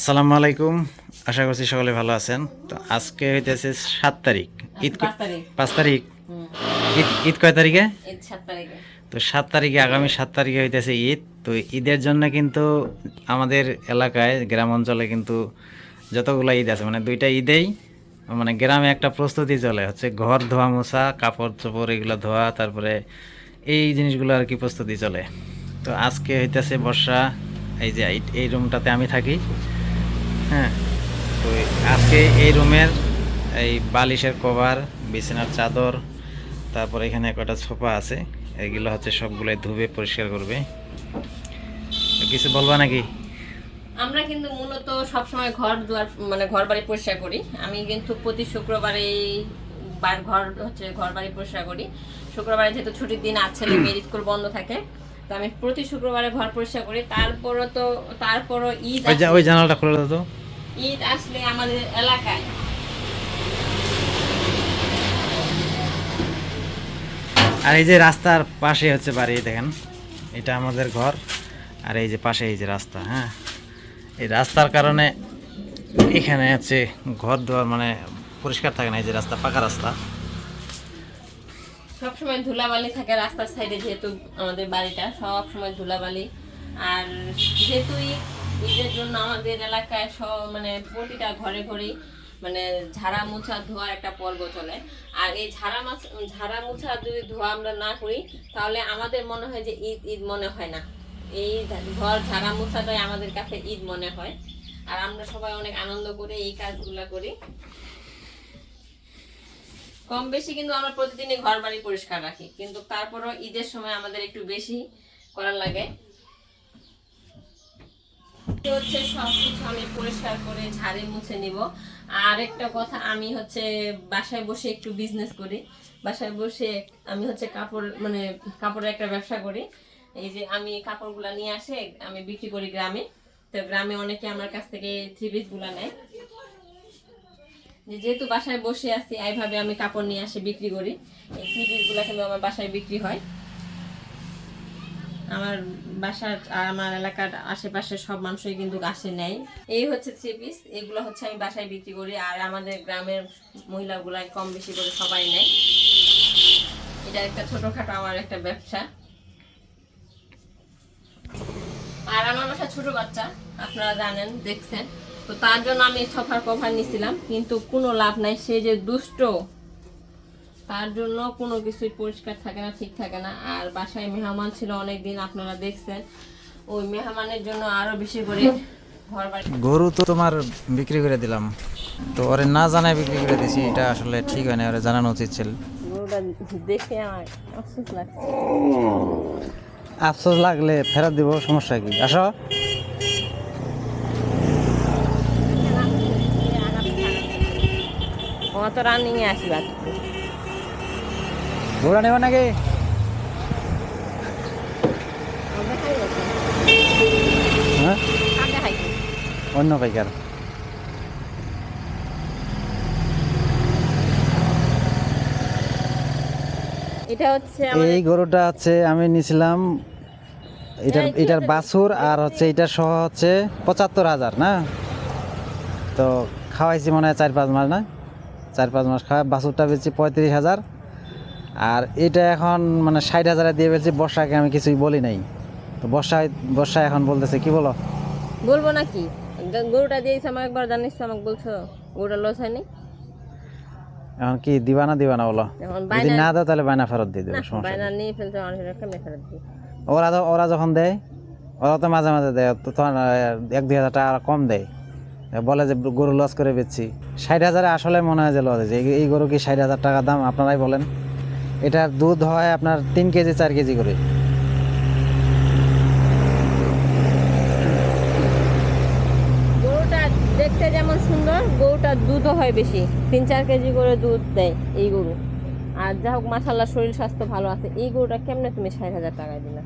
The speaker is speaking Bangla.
আসসালামু আলাইকুম। আশা করছি সকলে ভালো আছেন। তো আজকে হইতেছে 7 তারিখ, ঈদ 5 তারিখ। ঈদ কয় তারিখে? 7 তারিখে, আগামী 7 তারিখে হইতেছে ঈদ। তো ঈদের জন্য কিন্তু আমাদের এলাকায়, গ্রাম অঞ্চলে কিন্তু যতগুলো ঈদ আছে, মানে দুইটা ঈদেই মানে গ্রামে একটা প্রস্তুতি চলে, হচ্ছে ঘর ধোয়া মোছা, কাপড় চোপড় এগুলো ধোয়া, তারপরে এই জিনিসগুলো আর কি প্রস্তুতি চলে। তো আজকে হইতেছে বর্ষা। এই যে এই রুমটাতে আমি থাকি, হ্যাঁ। তো আজকে এই রুমের এই বালিশের কভার, বিছানার চাদর, তারপর এখানে কয়টা সোফা আছে, এগুলো হচ্ছে সবগুলোই ধুবে পরিষ্কার করবে। কিছু বলবা নাকি? আমরা কিন্তু মূলত সবসময় ঘর দুয়ার মানে ঘর বাড়ি পরিষ্কার করি। আমি কিন্তু প্রতি শুক্রবারে ঘর বাড়ি পরিষ্কার করি। শুক্রবারে যেহেতু ছুটির দিন আছে, মেয়ের স্কুল বন্ধ থাকে, তো আমি প্রতি শুক্রবারে ঘর পরিষ্কার করি। তারপরও ওই জানালাটা খুলে দাও তো। ঈদ আসলে আমাদের এলাকায় আর এই যে রাস্তার পাশে হচ্ছে বাড়ি, দেখেন এটা আমাদের ঘর, আর এই যে পাশে এই যে রাস্তা, হ্যাঁ। এই রাস্তার কারণে এখানে হচ্ছে ঘর দুয়ার মানে পরিষ্কার থাকে না। এই যে রাস্তা, পাকা রাস্তা, সবসময় ধুলাবালি থাকে রাস্তার সাইডে, যেহেতু আমাদের বাড়িটা সবসময় ধুলাবালি। আর যেহেতু ঈদের জন্য আমাদের এলাকায় মানে প্রতিটা ঘরে ঘরেই মানে ঝাড়া মোছা ধোয়ার একটা পর্ব চলে। আর এই ঝাড়া মোছা যদি ধোয়া আমরা না করি, তাহলে আমাদের মনে হয় যে ঈদ ঈদ মনে হয় না। এই ঘর ঝাড়া মোছাটাই আমাদের কাছে ঈদ মনে হয়। আর আমরা সবাই অনেক আনন্দ করে এই কাজগুলো করি। কম বেশি কিন্তু আমরা প্রতিদিনই ঘর বাড়ি পরিষ্কার রাখি, কিন্তু তারপরও ঈদের সময় আমাদের একটু বেশি করার লাগে। হচ্ছে সবকিছু আমি পরিষ্কার করে ঝাড়ে মুছে নিব। আর একটা কথা, আমি হচ্ছে বাসায় বসে একটু বিজনেস করি। বাসায় বসে আমি হচ্ছে কাপড়ের একটা ব্যবসা করি। এই যে আমি কাপড়গুলা নিয়ে আসে আমি বিক্রি করি গ্রামে। তো গ্রামে অনেকে আমার কাছ থেকে থ্রি পিস গুলা নেয়। যেহেতু বাসায় বসে আছি, এইভাবে আমি কাপড় নিয়ে আসে বিক্রি করি। এই থ্রি পিস গুলা কিন্তু আমার বাসায় বিক্রি হয়। আমার বাসার আর আমার এলাকার আশেপাশে সব মানুষই কিন্তু আসে নেয়। এই হচ্ছে থ্রি পিস, এগুলো হচ্ছে আমি বাসায় বিক্রি করি। আর আমাদের গ্রামের মহিলাগুলা কম বেশি করে সবাই নেয়। এটা একটা ছোটখাটো আমার একটা ব্যবসা। আর আমার বাসা ছোট বাচ্চা, আপনারা জানেন, দেখছেন। তো তার জন্য আমি সোফার কভার নিছিলাম, কিন্তু কোনো লাভ নাই। সে যে দুষ্ট, তার জন্য কোনো কিছুই পরিষ্কার থাকে না, ঠিক থাকে না। আর বাসায় মেহমান ছিল অনেকদিন, আপনারা দেখছেন। ওই মেহমানের জন্য আরো বেশি করে গরু তো তোমার বিক্রি করে দিলাম, তো ওরে না জানাই বিক্রি করে দিছি, এটা আসলে ঠিক হয় না, ওরে জানানো উচিত ছিল। গরুটা দেখে আমার আফসোস লাগছে। আফসোস লাগলে ফেরত দিব, সমস্যা কি? আসো। অত রানিং এ আসবে ঘোড়া নেব নাকি? হ্যাঁ, অন্য পাইকার। এটা হচ্ছে এই গরুটা হচ্ছে আমি নিছিলাম, এটার বাছুর আর হচ্ছে এটা সহ হচ্ছে ৭৫,০০০ না। তো খাওয়াইছি মনে হয় ৪-৫ মাস, না ৪-৫ মাস খাওয়া। বাছুরটা বেচছি ৩৫,০০০, আর এটা এখন মানে ৬০,০০০ দিয়ে বেচছি। বর্ষাকে আমি কিছুই বলি নাই, তো বর্ষা এখন বলতেছে কি বলো? বলবো নাকি? গরুটা দিয়েছে আমাকে, একবার জানিস আমাকে বলছো গরুটা লস হয়নি। এখন কি দিবা না বলো? যদি না দাও তাহলে বায়না ফেরত দিয়ে দেবো, সমস্যা বায়না নেই। নিয়ে ফেলছে মানুষের, কেমনে ফেরত দিই? ওরা যখন দেয়, ওরা তো মাঝে মাঝে দেয়, তো তখন ১-২ হাজার টাকা কম দেয়, বলে যে গরু লস করে বেচছি। ৬০,০০০ আসলে মনে হয় যে লস হয়েছে। এই গরু কি ৬০,০০০ টাকা দাম? আপনারাই বলেন। এটার দুধ হয় আপনার 3 কেজি 4 কেজি করে। গরুটা দেখতে যেমন সুন্দর, গরুটার দুধও হয় বেশি, 3-4 কেজি করে দুধ দেয় এই গরু। আর যা হোক, মাশাআল্লাহ, শরীর স্বাস্থ্য ভালো আছে। এই গরুটা কেমনে তুমি ৬০,০০০ টাকায় দিলা?